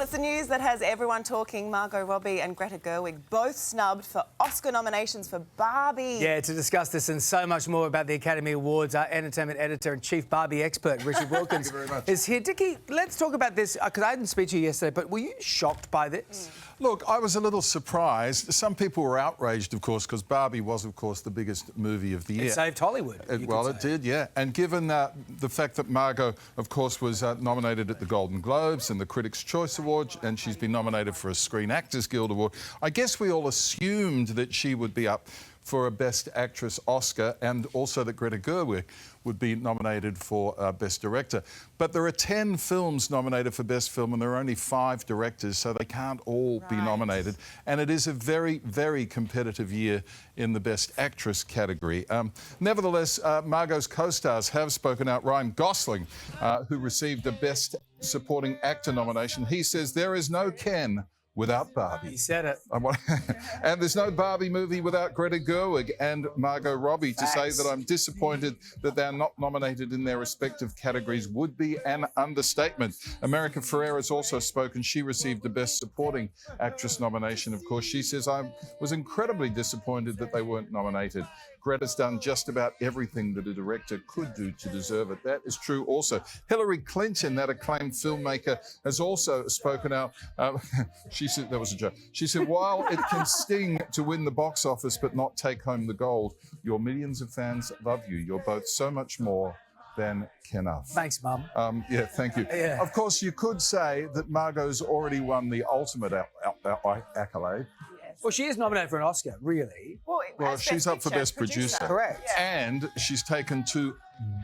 it's the news that has everyone talking. Margot Robbie and Greta Gerwig both snubbed for Oscar nominations for Barbie. Yeah, to discuss this and so much more about the Academy Awards, our entertainment editor and chief Barbie expert, Richard Wilkins, is here. Dickie, let's talk about this, because I didn't speak to you yesterday, but were you shocked by this? Look, I was a little surprised. Some people were outraged, of course, because Barbie was, of course, the biggest movie of the year. It saved Hollywood. It did, yeah. And given the fact that Margot, of course, was nominated at the Golden Globes and the Critics' Choice Award, and she's been nominated for a Screen Actors Guild Award, I guess we all assumed that she would be up for a Best Actress Oscar, and also that Greta Gerwig would be nominated for Best Director. But there are 10 films nominated for Best Film, and there are only 5 directors, so they can't all be nominated. And it is a very, very competitive year in the Best Actress category. Nevertheless, Margot's co-stars have spoken out. Ryan Gosling, who received a Best Supporting Actor nomination, he says there is no Ken without Barbie. He said it. And there's no Barbie movie without Greta Gerwig and Margot Robbie. To say that I'm disappointed that they're not nominated in their respective categories would be an understatement. America Ferrera's also spoken. She received the Best Supporting Actress nomination, of course. She says, I was incredibly disappointed that they weren't nominated. Greta's done just about everything that a director could do to deserve it. That is true also. Hillary Clinton, that acclaimed filmmaker, has also spoken out. She said, that was a joke. She said, while it can sting to win the box office but not take home the gold, your millions of fans love you. You're both so much more than enough. Thanks, Mum. Yeah, thank you. Yeah. Of course, you could say that Margot's already won the ultimate accolade. Well, she is nominated for an Oscar, really. Well, she's up for Best Producer. Correct. Yeah. And she's taken $2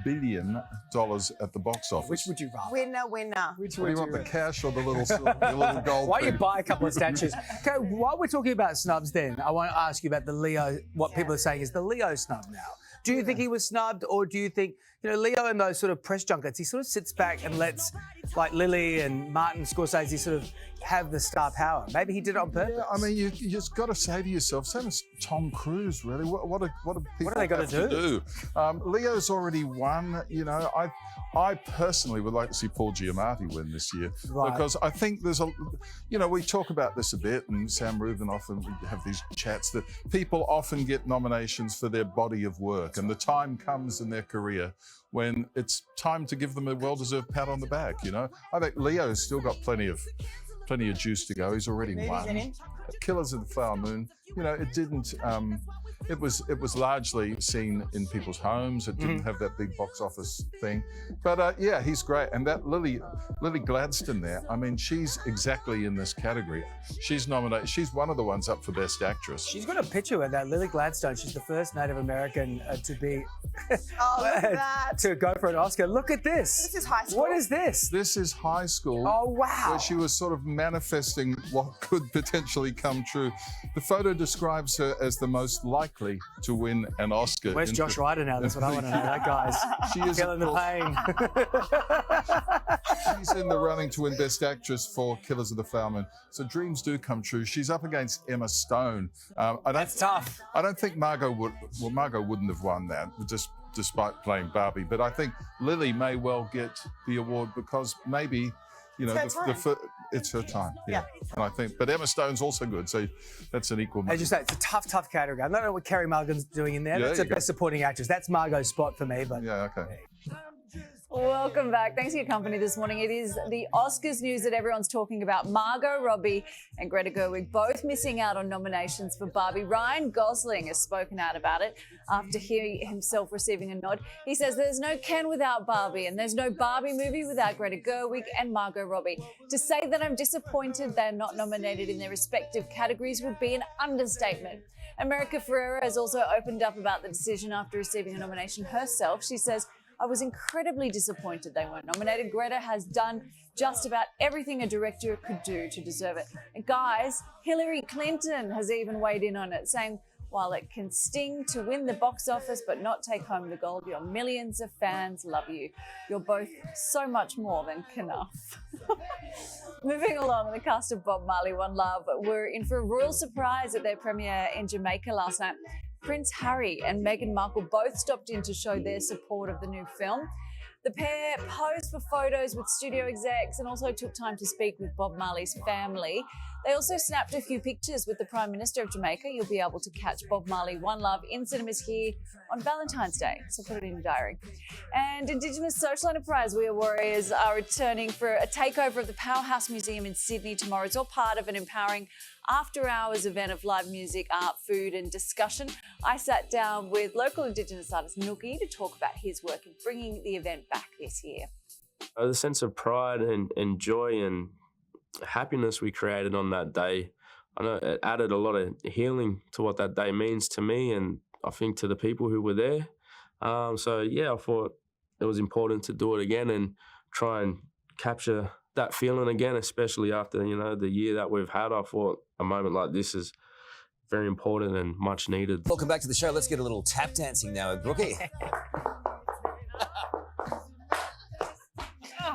billion at the box office. Which would you rather? Winner, winner. Which What do you want, the cash or the little gold Why don't you thing? buy a couple of statues? Okay, while we're talking about snubs then, I want to ask you about the Leo, what people are saying is the Leo snub now. Do you think he was snubbed, or do you think, Leo in those sort of press junkets, he sort of sits back and lets, like, Lily and Martin Scorsese sort of have the star power? Maybe he did it on purpose. Yeah, I mean, you just got to say to yourself, same as Tom Cruise, really, what do people they gotta have to do? Leo's already won. I personally would like to see Paul Giamatti win this year, because I think there's we talk about this a bit, and Sam Rubin often we have these chats that people often get nominations for their body of work, and the time comes in their career when it's time to give them a well-deserved pat on the back. I think Leo's still got plenty of juice to go. He's already won. Killers of the Flower Moon, it didn't. It was largely seen in people's homes. It didn't have that big box office thing. But yeah, he's great. And that Lily Gladstone there, I mean, she's exactly in this category. She's nominated. She's one of the ones up for Best Actress. She's got a picture with that, Lily Gladstone. She's the first Native American to be Oh, look at that. to go for an Oscar. Look at this. This is high school. What is this? This is high school. Oh, wow. Where she was sort of manifesting what could potentially come true. The photo describes her as the most likely to win an Oscar. Where's Josh Ryder now? That's what I want to know. That guy's feeling the pain. She's in the running to win Best Actress for Killers of the Flower Moon. So dreams do come true. She's up against Emma Stone. That's tough. I don't think Margot wouldn't have won that, just despite playing Barbie. But I think Lily may well get the award because maybe, it's her time. Yeah. And I think, but Emma Stone's also good, so that's an equal. As you say, it's a tough category. I don't know what Carey Mulligan's doing in there. That's a Best Supporting Actress. That's Margot's spot for me. But yeah, okay. Welcome back. Thanks for your company this morning. It is the Oscars news that everyone's talking about. Margot Robbie and Greta Gerwig both missing out on nominations for Barbie. Ryan Gosling has spoken out about it after he himself receiving a nod. He says there's no Ken without Barbie, and there's no Barbie movie without Greta Gerwig and Margot Robbie. To say that I'm disappointed they're not nominated in their respective categories would be an understatement. America Ferrera has also opened up about the decision after receiving a nomination herself. She says, I was incredibly disappointed they weren't nominated. Greta has done just about everything a director could do to deserve it. And guys, Hillary Clinton has even weighed in on it, saying, while it can sting to win the box office but not take home the gold, your millions of fans love you. You're both so much more than enough. Moving along, the cast of Bob Marley One Love were in for a royal surprise at their premiere in Jamaica last night. Prince Harry and Meghan Markle both stopped in to show their support of the new film. The pair posed for photos with studio execs and also took time to speak with Bob Marley's family. They also snapped a few pictures with the Prime Minister of Jamaica. You'll be able to catch Bob Marley One Love in cinemas here on Valentine's Day, so put it in your diary. And Indigenous social enterprise We Are Warriors are returning for a takeover of the Powerhouse Museum in Sydney tomorrow. It's all part of an empowering after-hours event of live music, art, food and discussion. I sat down with local Indigenous artist Nookie to talk about his work in bringing the event back this year. The sense of pride and joy and happiness we created on that day, I know it added a lot of healing to what that day means to me and I think to the people who were there. So yeah, I thought it was important to do it again and try and capture that feeling again, especially after, you know, the year that we've had. I thought a moment like this is very important and much needed. Welcome back to the show. Let's get a little tap dancing now with Brookie.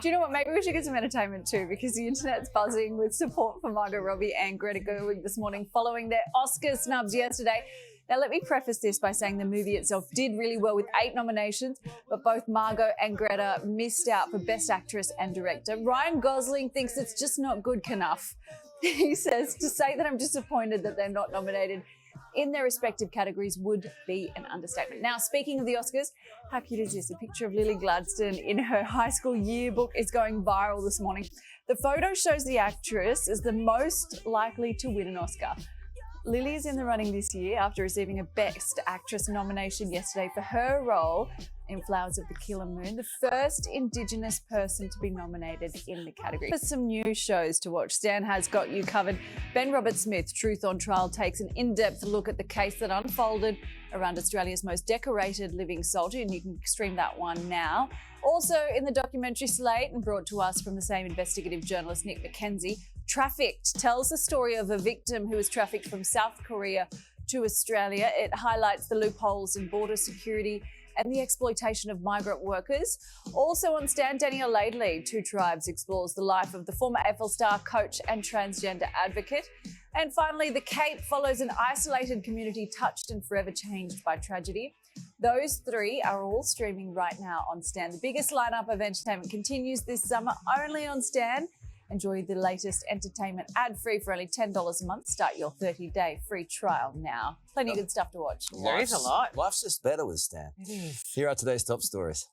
Do you know what? Maybe we should get some entertainment too, because the internet's buzzing with support for Margot Robbie and Greta Gerwig this morning following their Oscar snubs yesterday. Now, let me preface this by saying the movie itself did really well with 8 nominations, but both Margot and Greta missed out for Best Actress and Director. Ryan Gosling thinks it's just not good enough. He says, to say that I'm disappointed that they're not nominated in their respective categories would be an understatement. Now, speaking of the Oscars, how cute is this? A picture of Lily Gladstone in her high school yearbook is going viral this morning. The photo shows the actress as the most likely to win an Oscar. Lily is in the running this year after receiving a Best Actress nomination yesterday for her role in Flowers of the Killer Moon, the first Indigenous person to be nominated in the category. For some new shows to watch, Stan has got you covered. Ben Roberts-Smith, Truth on Trial, takes an in-depth look at the case that unfolded around Australia's most decorated living soldier, and you can stream that one now. Also in the documentary slate, and brought to us from the same investigative journalist Nick McKenzie, Trafficked tells the story of a victim who was trafficked from South Korea to Australia. It highlights the loopholes in border security and the exploitation of migrant workers. Also on Stan, Danielle Laidley, Two Tribes, explores the life of the former AFL star, coach and transgender advocate. And finally, The Cape follows an isolated community touched and forever changed by tragedy. Those 3 are all streaming right now on Stan. The biggest lineup of entertainment continues this summer only on Stan. Enjoy the latest entertainment ad-free for only $10 a month. Start your 30-day free trial now. Plenty of good stuff to watch. There is a lot. Life's just better with Stan. Here are today's top stories.